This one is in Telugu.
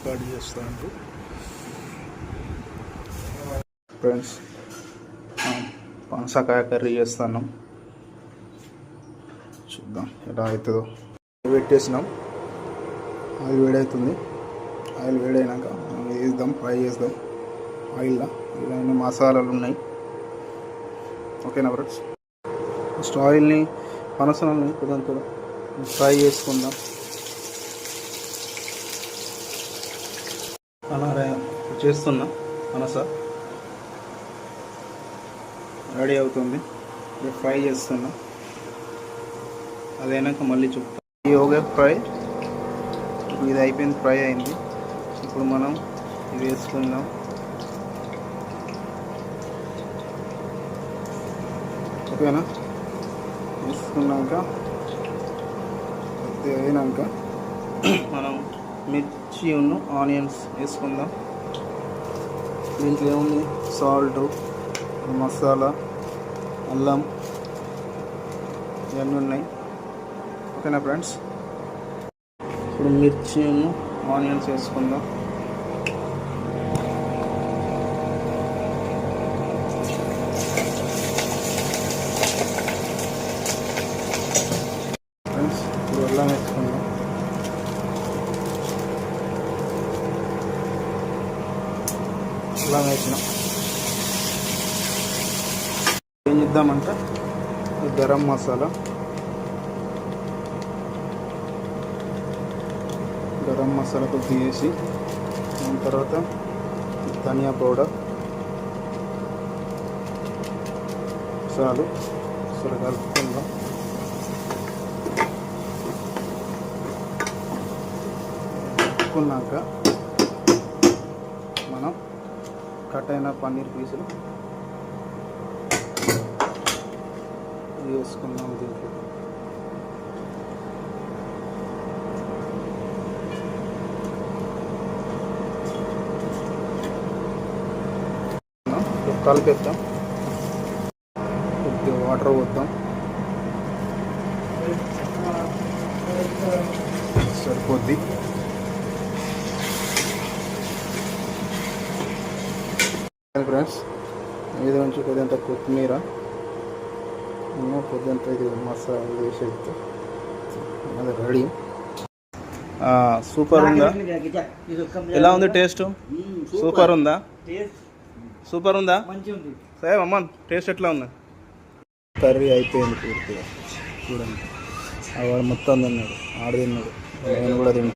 కట్ చేస్తాను ఫ్రెండ్స్. పనసకాయ కర్రీ చేస్తాను, చూద్దాం ఎలా అవుతుందో. పెట్టేసినాం, ఆయిల్ వేడవుతుంది. ఆయిల్ వేడైనాక మనం వేద్దాం, ఫ్రై చేద్దాం ఆయిల్లో. ఇలా అన్ని మసాలాలు ఉన్నాయి, ఓకేనా ఫ్రెండ్స్. ఫస్ట్ ఆయిల్ని పనసలని కొంచెం ఫ్రై చేసుకుందాం. అలా చేస్తున్నా, పనస రెడీ అవుతుంది, ఫ్రై చేస్తున్నా. అదైనాక మళ్ళీ చూపుతాం. యోగా ఫ్రై ఇది అయిపోయింది, ఫ్రై అయింది. ఇప్పుడు మనం ఇది వేసుకుందాం. ఓకేనా, వేసుకున్నాక అయినాక మనం మిర్చి ఆనియన్స్ వేసుకుందాం. దీంట్లో ఏముంది, సాల్ట్, మసాలా, అల్లం ఇవన్నీ ఉన్నాయి, ఓకేనా ఫ్రెండ్స్. ఇప్పుడు మిర్చి ఆనియన్స్ వేసుకుందాం. ఫ్రెండ్స్ ఇప్పుడు అల్లం వేసుకుందాం. అల్లం వేసినాం. ఏం చేద్దామంటే గరం మసాలా, కొద్దిగా వేసి దాని తర్వాత ధనియా పౌడర్ చాలు, సరే కలుపుకుందాం. కలుపుకున్నాక మనం కట్ అయిన పన్నీర్ పీసులు వేసుకుందాం. దీంట్లో కలిపేద్దాం. కొద్దిగా వాటర్ పోద్దాం, సరిపోద్ది. ఫ్రెండ్స్ ఇది నుంచి కొద్దింత కొత్తిమీర, కొద్దింత ఇది మసాలా వేసేస్తే అది రెడీ. సూపర్ ఉందా? ఎలా ఉంది టేస్ట్? సూపర్ ఉందా? సూపర్ ఉందా? సరే అమ్మన్, టేస్ట్ ఎట్లా ఉంది? కర్రీ అయిపోయింది పూర్తిగా, చూడండి. వాడు మొత్తం తిన్నాడు, ఆడ తిన్నాడు, నేను కూడా తిన్నాను.